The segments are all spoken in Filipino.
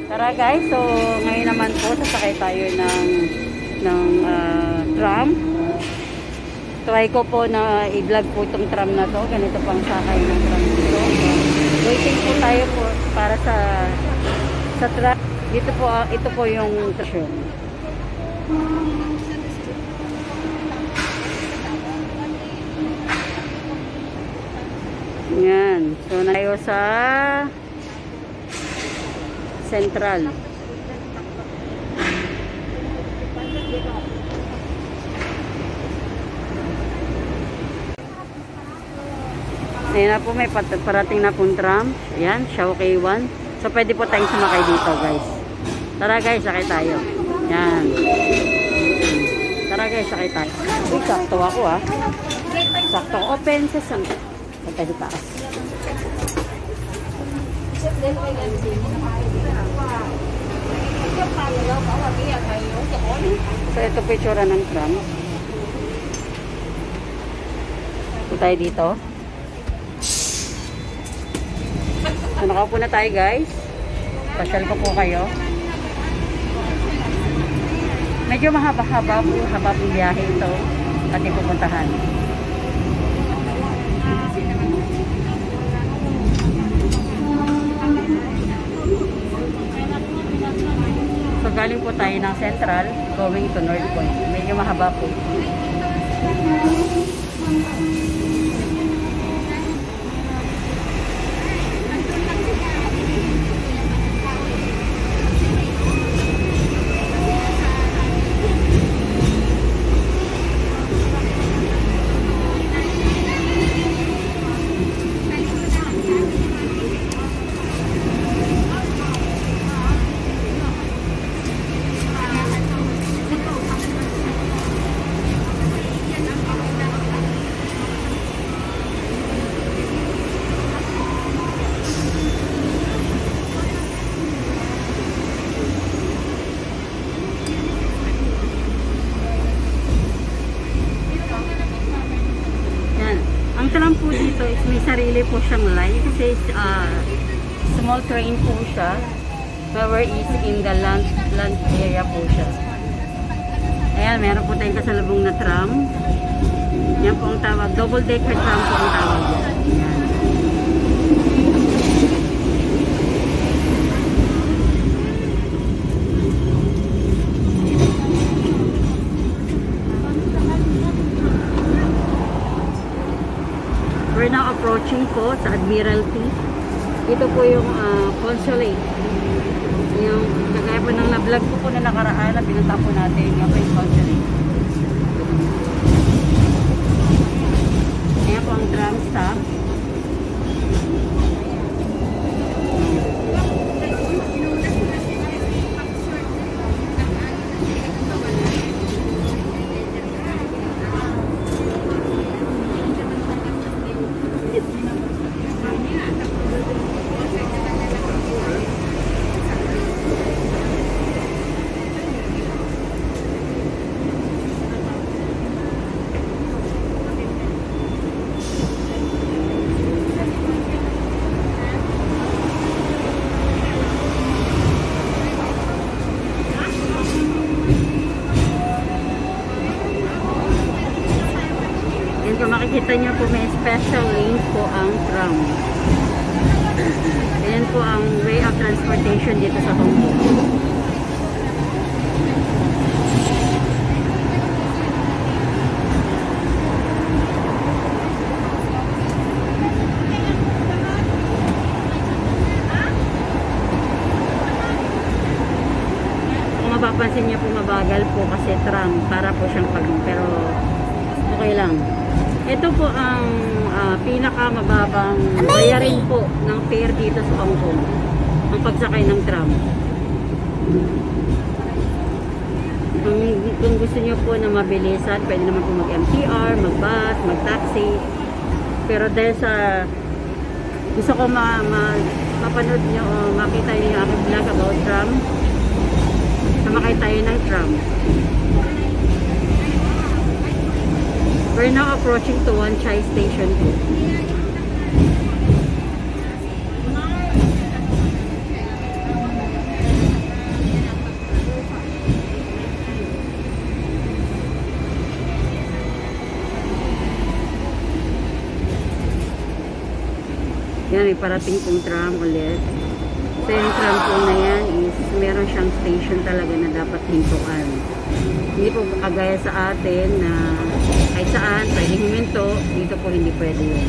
Tara guys, so ngayon naman po sasakay tayo ng tram. Try ko po na i-vlog po itong tram na to. Ganito pang sakay ng tram dito. Waiting po tayo po para sa tram. Dito po, ito po yung station. Yan. So tayo sa Central. Ayan na po, may parating na pong tram. Ayan, Shao K1. So pwede po tayong sumakay dito guys. Tara guys, sakay tayo. Ayan. Tara guys, sakay tayo. Uy, sakto ako ah. Sakto open sa sang. Punta sa taas. So ito po itsura ng tram. Ito tayo dito. So nakaupo na tayo guys. Pasyal ko po kayo. Medyo mahaba-haba po, haba po biyahe ito ating pupuntahan. So galing po tayo ng Central going to North Point. Medyo mahaba po. Ang tram po dito is may sarili po siyang line kasi small train po siya, where is in the land area po siya. Ayan, meron po tayong kasalubong na tram. Yan po ang tawag, double decker tram po ang tawag. Ayan. We're now approaching po sa Admiralty. Ito po yung consulate. Yung kagaya po ng na-vlog ko po na nakaraan na pinunta po natin. Yan po yung consulate. Ayan po ang tram stop. Kung makikita nyo po, may special lanes po ang tram. Ayan po ang way of transportation dito sa Hong Kong. Kung mapapansin nyo po, mabagal po kasi tram para po siyang pero okay lang. Ito po ang pinakamababang bayarin po ng fare dito sa Hong Kong. Ang pagsakay ng tram. Kung gusto niyo po na mabilisan, pwede naman po mag-MTR, mag-bus, mag-taxi. Pero dahil sa gusto ko mapanood niyo o makita niyo yung aking vlog about tram, sumakay tayo ng tram. We're now approaching to Wan Chai Station po. may parating pong tram ulit. So yung tram po na yan is meron siyang station talaga na dapat hintuan. Hindi po kagaya sa atin na kahit saan pwedeng huminto, dito po hindi pwede yun.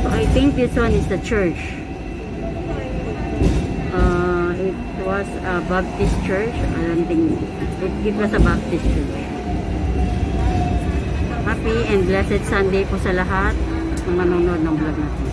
So I think this one is the church. It was a Baptist church. I don't think it was a Baptist church. Happy and blessed Sunday po sa lahat ng manonood ng vlog natin.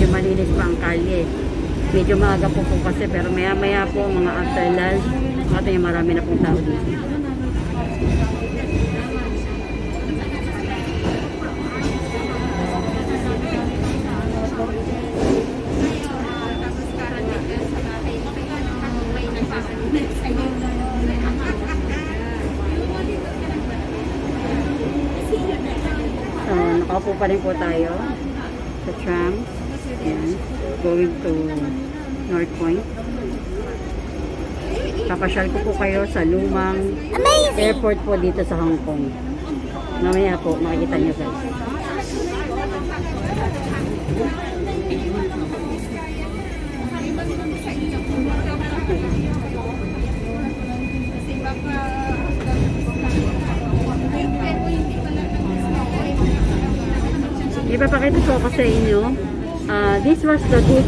Malinis pa ang kalye. Medyo maaga po kasi pero maya maya po mga after lunch natin marami na pong tao dito. So, nakaupo pa rin po tayo sa tram. Ayan, going to North Point. Papasyal ko po kayo sa lumang airport po dito sa Hong Kong. Mamaya po, makikita nyo guys. Ipapakita ko sa inyo. This was the good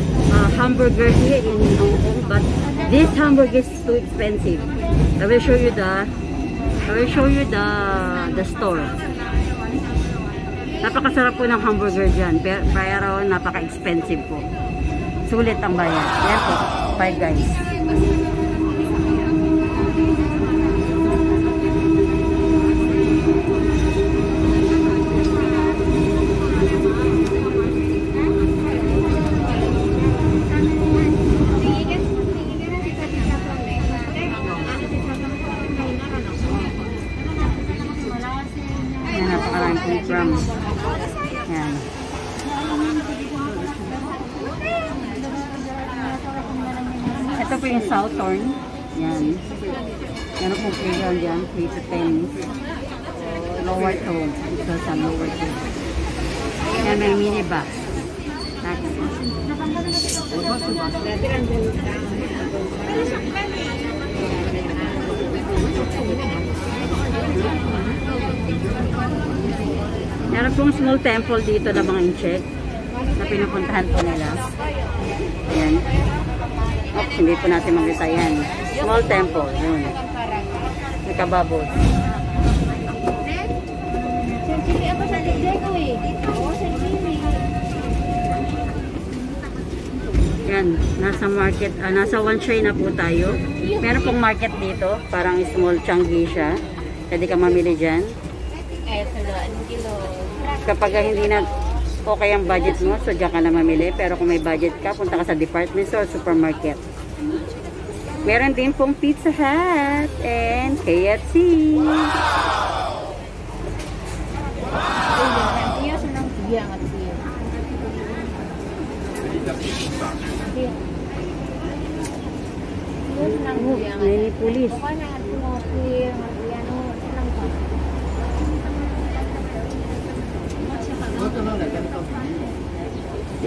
hamburger here in Hong Kong, but this hamburger is too expensive. I will show you the store. Napakasarap po ng hamburger dyan, pero napaka-expensive po. Sulit ang bayan. Yan po, bye guys. From yan. Ito po yung Southern. Yan. Yan po playground dyan. 3 to 10. Lower to. Ito sa lower to. Yan may minibus. Meron pong small temple dito na mga incheck na pinupuntahan po nila. Ayan. Oops, hindi po natin makita yan. Small temple. Yun. Nakababos. Yan. Nasa market. Nasa Wan Chai na po tayo. Meron pong market dito. Parang small Changi siya. Pwede ka mamili dyan. Kapag hindi na okay ang budget mo, so dyan ka na mamili. Pero kung may budget ka, punta ka sa department store, supermarket. Meron din pong Pizza Hut and KFC. May pulis.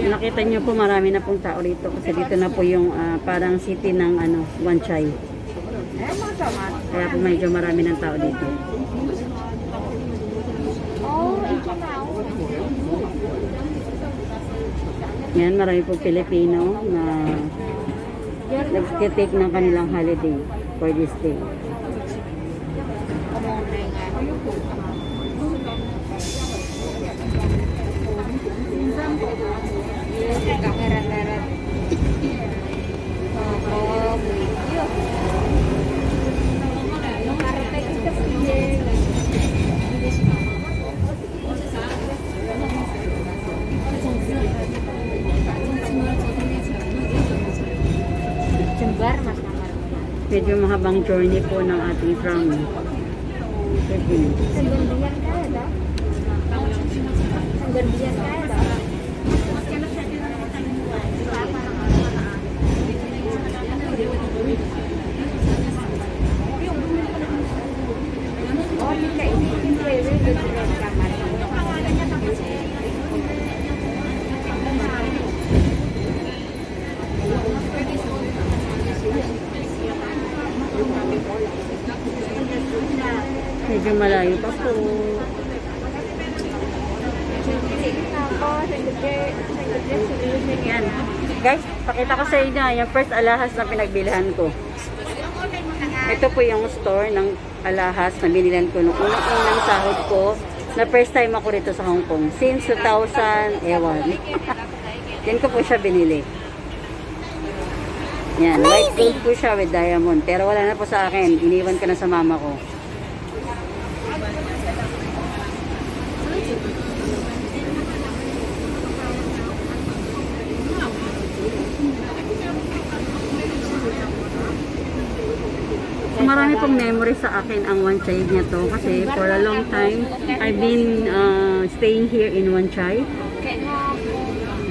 Nakita nyo po marami na pong tao rito kasi dito na po yung parang city ng Wan Chai. Kaya po medyo marami ng tao dito. Yan, marami po Pilipino na nag-take ng kanilang holiday for this day. medyo mahabang journey po ng ating tram. Medyo malayo pa po. Yan. Guys, pakita ko sa inyo yung first alahas na pinagbilhan ko. Ito po yung store ng alahas na binilan ko nung unang sahod ko na first time ako rito sa Hong Kong. Since 2000, ewan. Yan ko po siya binili. Yan, white gold po siya with diamond. Pero wala na po sa akin. Iniwan ko na sa mama ko. Marami pong memory sa akin ang Wan Chai niya to kasi for a long time I've been staying here in Wan Chai,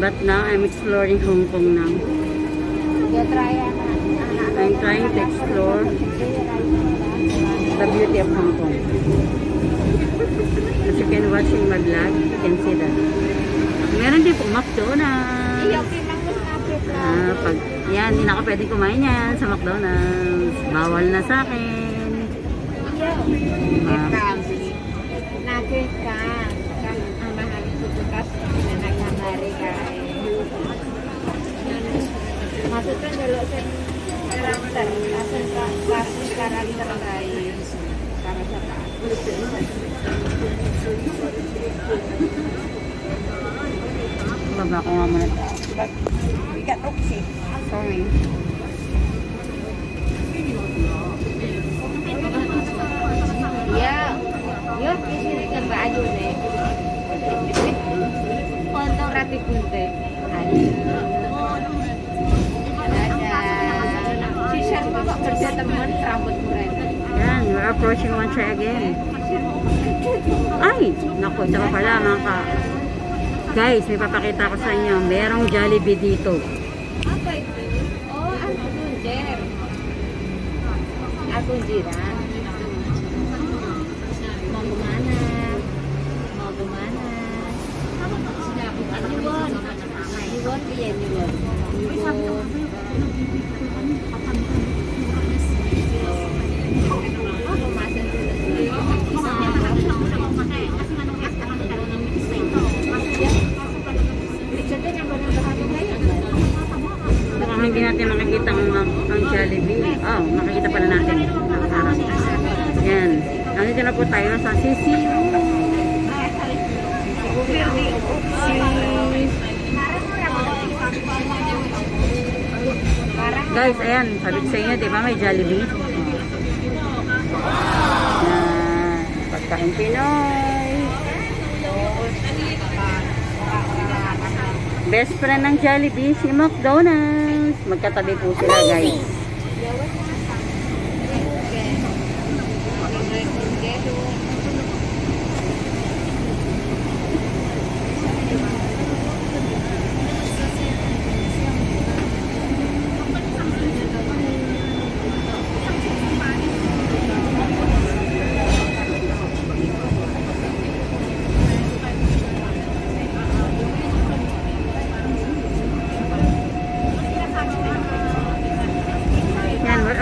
but now I'm exploring Hong Kong now. I'm trying to explore the beauty of Hong Kong. As you can watch in my vlog, you can see that. Meron din po McDonald's. Pag yan, hindi na ako pwede kumain yan sa McDonald's. Bawal na sa akin. Nakita ang mahal ko bukas na nagkamari ka. Masukkan dulu karakter, asal karakter lain para sa Baba ko nga muna. Bigat oksi. Sorry. Ya, yun kasi kan baado na eh. Kontong rati punte. Si Sharma kok kerja teman rambut murah. Yan, we're approaching Wan Chai again. Ay, naku, ito pa pala mga ka. Guys, may papakita ko sa inyo. Merong Jollibee dito. Apa itu? Oh, aku kunjer. Aku jiran. Mau kemana? Mau kemana? Nyuwun. Nyuwun piye nyuwun? Nyuwun. Aku masak Mukhang hindi natin makikita ang Jollibee. Oh, makikita pala natin. Yan. Nandito na po tayo sa CCU. Guys, ayan. Sabi ko sa inyo, di ba may Jollibee? Yan. Pagkain Pinoy. Best friend ng Jollibee, si McDonald's. Magkatabi po sila, guys.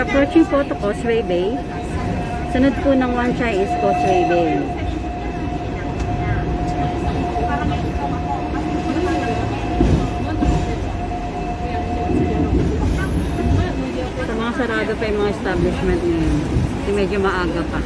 Approaching po to Causeway Bay. Sunod po ng Wan Chai is Causeway Bay. Sa mga sarado pa yung mga establishment ngayon. Kasi medyo maaga pa.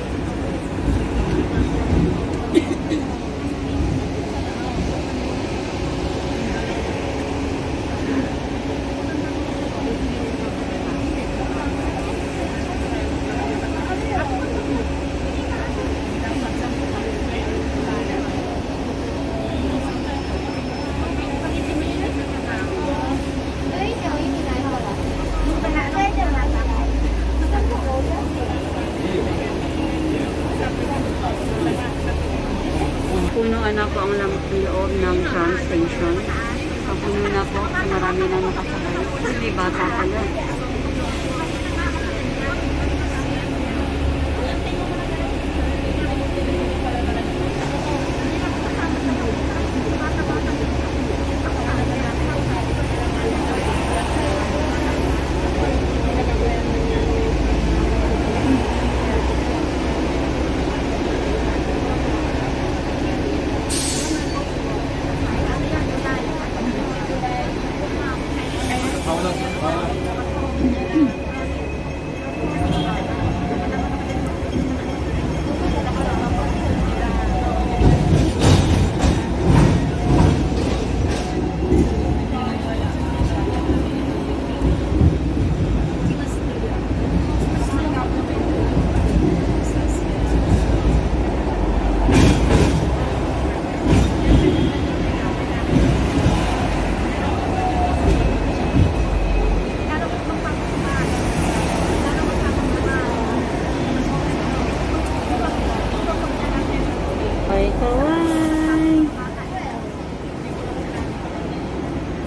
Punong-puno anak ko ang loob ng tram station. Papuno na po, marami nang nakasakay. Hindi bata pala.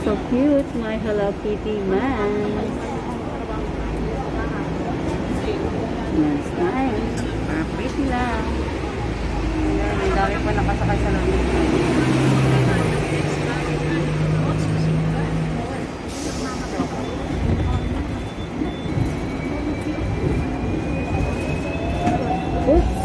So cute, my Hello Kitty mask. Nice, nice. Perfect lang. Ayan, ang dami po nakasakay sa loob. Oops!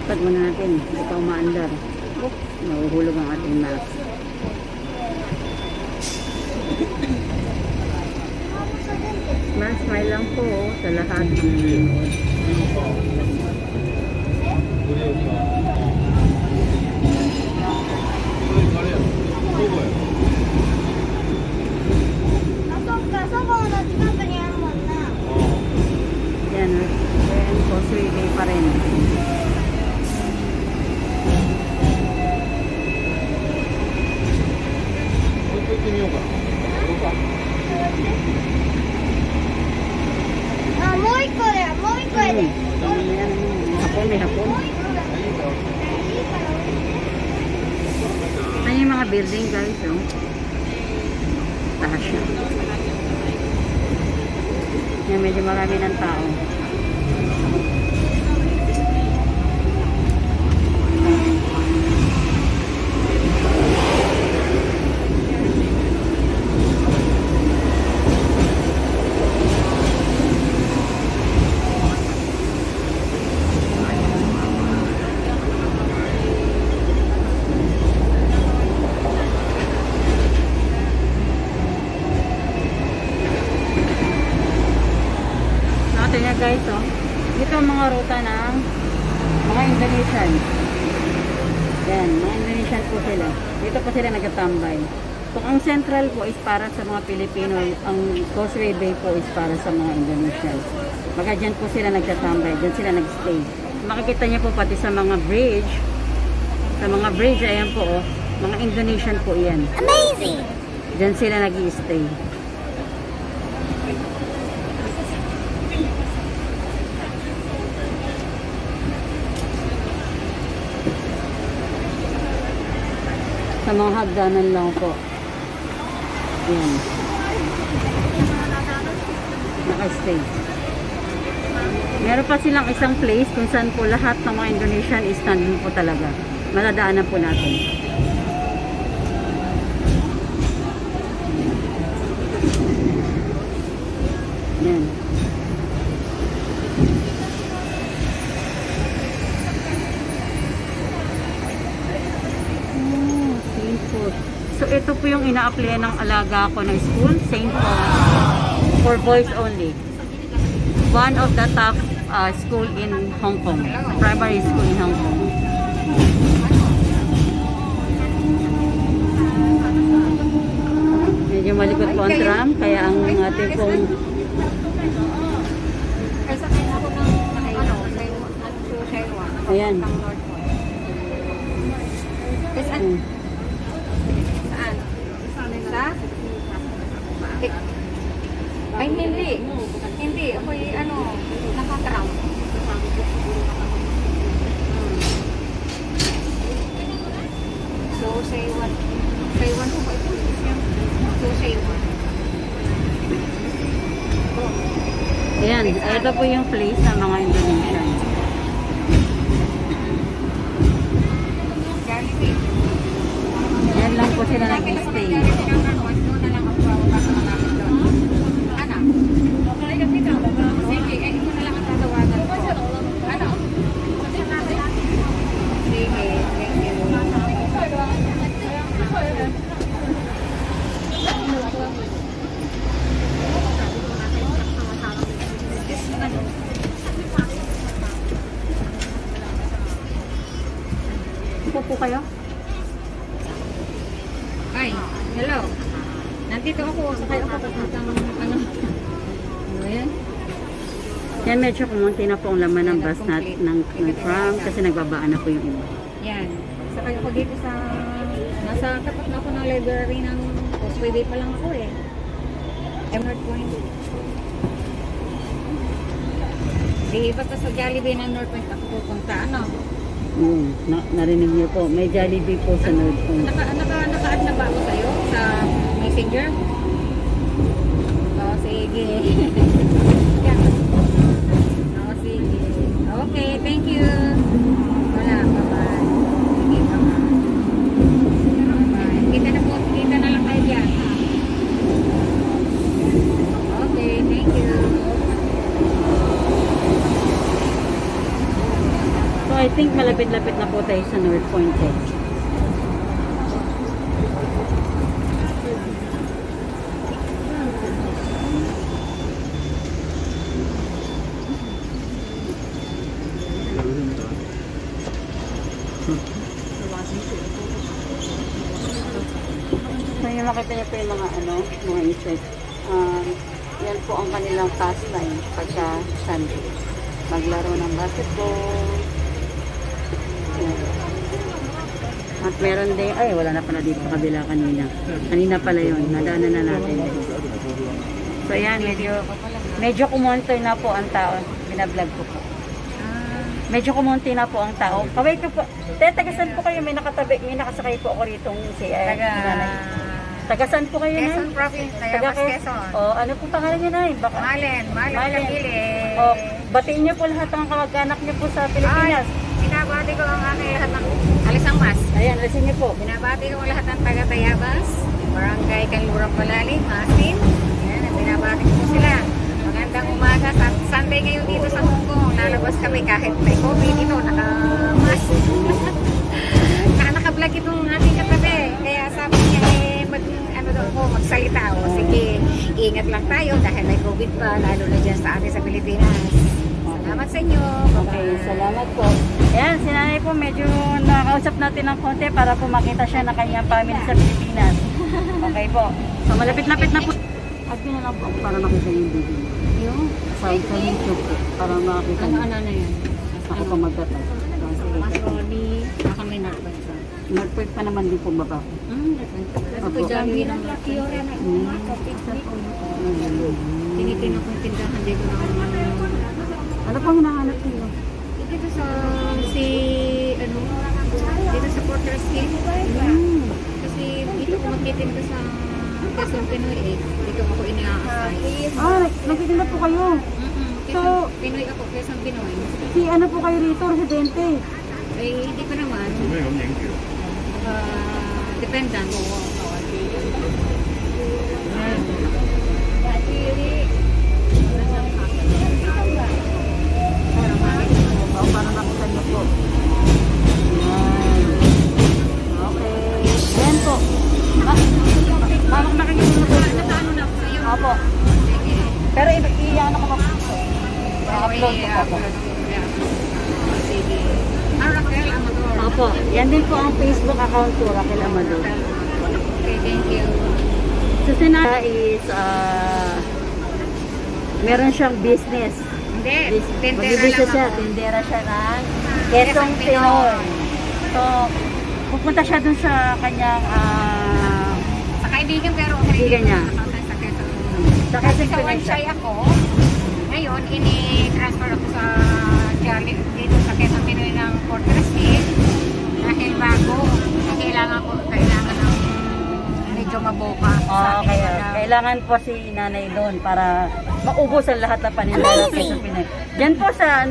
Ipat muna natin. Ito umaandar. Oops, nahuhulog ang ating mask. Smile lang po sa lahat ng nanonood. Yan, Causeway Bay pa rin. May hapon. Ito yung mga building guys, oh. Taas siya. Yan, medyo marami ng tao. Ito guys, oh. Ito ang mga ruta ng mga Indonesian. Yan, mga Indonesian po sila. Dito po sila nagtatambay. So, ang central po is para sa mga Pilipino. Ang Causeway Bay po is para sa mga Indonesian. Baka dyan po sila nagtatambay. Dyan sila nagstay. Makikita niyo po pati sa mga bridge. Sa mga bridge, ayan po, oh. Mga Indonesian po yan. Amazing! Dyan sila nag-i-stay. Sa mga hagdanan lang po. Yan. Naka-stay. Meron pa silang isang place kung saan po lahat ng mga Indonesian is nandun po talaga. Maladaanan po natin. Yan. po yung ina-apply ng alaga ko na school, St. Paul, for boys only. One of the top school in Hong Kong, primary school in Hong Kong. Medyo malikot po ang tram, kaya ang ating pong ayan. Saan? Sa? Ay, hindi. Hindi. Ako'y nakatram. So, say what? Say one po ba ito? So, say one. Ayan, ito po yung place ng mga Indonesian. Yan lang po sila nag-stay. Upo po kayo? Ay, hello. Nandito ako. Sakay ako papuntang ano. Ano yan? Yan, medyo kumunti na po ang laman ng bus ng tram kasi nagbabaan na po yung iba. Yan. Sakay ako dito sa nasa tapat na ako ng library ng Causeway Bay pa lang ako eh. North Point. Di ba sa Jollibee ng North Point ako pupunta? Ano? Narinig niyo po. May Jollibee po sa North Point. Naka-add na ba ako sa'yo sa Messenger? Oo, sige. Yan. Oo, sige. Okay, thank you. Wala, bye-bye. Sige, bye-bye. Bye-bye. Kita na lang tayo dyan. Okay, thank you. So, I think malapit-lapit na po tayo sa North Point eh. So, yung makita niyo po yung mga insect. Yan po ang kanilang pastime pagka Sunday. Maglaro ng basketball. Yan. At meron din, ay wala na pala dito sa kabila kanina. Kanina pala yun, nadaanan na natin. So yan, medyo kumonti na po ang tao. Binablog ko po. Medyo kumonti na po ang tao. Kaway ko po. Tagasan po kayo, may nakasakay po ako rito si Tagasan po kayo na? Quezon Province, Tayabas, Quezon. O, ano po pangalan niyo na? Malen Kabili. O, batiin niyo po lahat ng kamag-anak niyo po sa Pilipinas. Binabati ko ang aking lahat ng Alisang Mas. Ayan, alisin niyo po. Binabati ko ang lahat ng taga-Tayabas, Barangay Kanlurang Palali, Masin. Ayan, binabati ko sila. Magandang umaga. Sunday ngayon dito sa Hong Kong. Lalabas kami kahit may COVID dito. Naka-mask. Naka-vlog itong ating katabi. Kaya sabi niya magsalita. O sige, ingat lang tayo dahil may COVID pa. Lalo na dyan sa atin sa Pilipinas. Salamat sa inyo. Okay, salamat po. Ayan, si nanay po medyo nakakausap natin ng konti para po makita siya na kanyang family sa Pilipinas. Okay po. So malapit-lapit na po. At yun na lang po ako para makita yung video. Yung? Sa YouTube po. Para makita niyo. Ano na yan? Ako pa magtatag. Masroni. Baka may narpag ka. Nag-point pa naman din po baba. Ako Jollibee ng Fiore na tinitingnan ko yung tindahan dito ng Ano pong hinahanap niyo? dito sa dito sa Porter's Gate. Kasi dito ko magtitinda sa Quezon Pinoy eh. Dito ako ina-assign. Nagtitinda po kayo. So, Pinoy ako, Quezon Pinoy. Si ano po kayo rito, residente? Eh, hindi pa naman. Dependent. Para makita niyo po. Ayan. Okay. Ayan po. I-upload ko po. Sige. Raquel Amador. Opo, yan din po ang Facebook account ko, Raquel Amador. Okay, thank you. So, sinara is, meron siyang business. Hindi, tindera Mag-business lang siya, ako. tindera siya ng Quezon Pinoy. So, pupunta siya dun sa kanyang, Sa kaibigan pero Kaibigan niya. Sa Quezon. sa Kasi Quezon sa Pinoy Wanshay siya. ako, ngayon, ini-transfer ako sa Jolly, dito sa Quezon Pinoy ng Fortress Hill. Dahil bago, kailangan ng medyo maboka. Kaya kailangan po si nanay doon para maubos ang lahat ng paninda ng Quezon Pinoy. Diyan po sa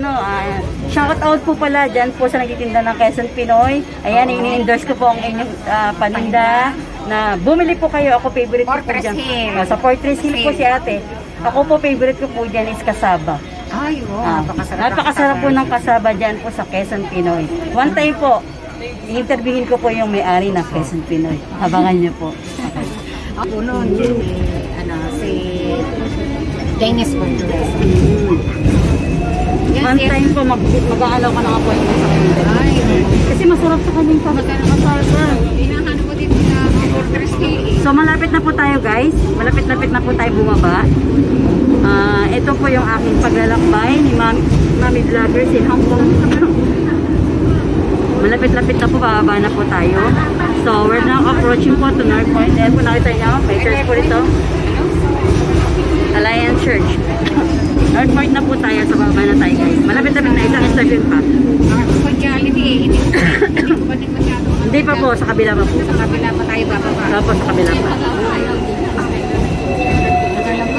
shout out po pala dyan po sa nagtitinda ng Quezon Pinoy. Ayan, ini-endorse ko po ang inyong paninda na bumili po kayo. Ako favorite ko po Fortress dyan. Hill. Sa Fortress Hill po si ate. Ako po favorite ko po dyan is kasaba. Ay, Napakasarap po ng kasaba dyan po sa Quezon Pinoy. One time po, i-interviewin ko po yung may-ari ng Quezon Pinoy. Abangan niyo po. Ako noon, si Dennis Gonzales. One time po, mag-aalaw ka ng appointment sa kanila. Ay, Kasi masarap sa kanyang kasaba. hinahanap ko dito sa Fortress Hill. So malapit na po tayo guys. Malapit-lapit na po tayo bumaba. Ito po yung aking paglalakbay ni Mami Vloggers in Hong Kong. Malapit-lapit na po, bababa na po tayo. So we're now approaching po to North Point. Ayan po nakita niyo, may church po dito. Alliance Church. North Point na po tayo, sa baba na tayo guys. Malapit-lapit na, isang station pa. Ako Jollibee, hindi ko pa din masyado. Hindi pa po, sa kabila pa po. Sa kabila pa tayo bababa. Tapos sa kabila pa.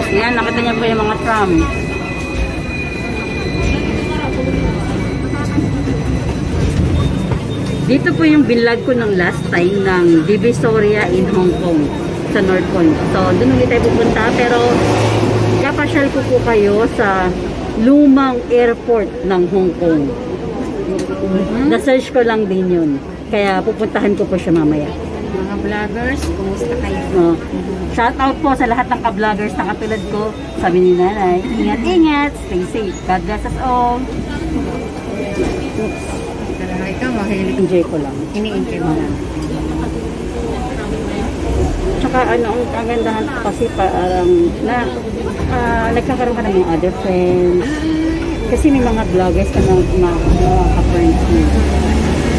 Yan, nakita niyo po yung mga tram. Dito po yung binlog ko ng last time ng Divisoria in Hong Kong sa North Point. So, doon ulit tayo pupunta. Pero, kapasyal ko po kayo sa lumang airport ng Hong Kong. Na-search ko lang din yun. Kaya pupuntahan ko po siya mamaya. Mga vloggers, kumusta kayo? Shout out po sa lahat ng ka-vloggers na katulad ko. Sabi ni nanay, ingat-ingat, stay safe. God bless us all. Talaga ikaw, mahilig. Enjoy ko lang. Ini-enjoy mo lang. Tsaka ang kagandahan ko kasi parang nagkakaroon ka ng mga other friends. Kasi may mga vloggers ka na mga ka-friends mo.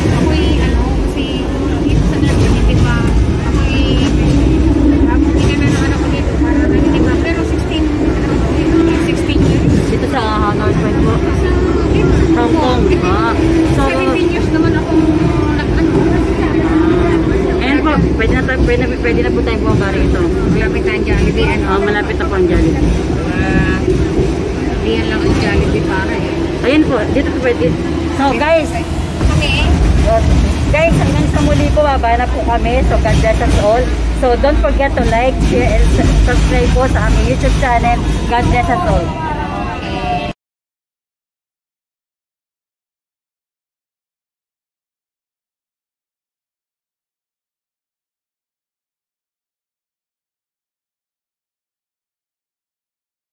Ako'y, kasi dito sa Northern, hindi pa, ako'y, pinananaman ako dito para hindi pa, pero 16 years. Dito sa North Point po. Hong Kong. So, 17 years naman ako ayan po, pwede na po tayong bumaba rito. malapit na ang Jollibee, Malapit na po ang Jollibee. Diyan lang ang Jollibee para Ayun po, dito po pwede. So guys, hanggang sa muli po, baba na po kami. So God bless us all. So don't forget to like, share, and subscribe po sa aming YouTube channel. God bless us all.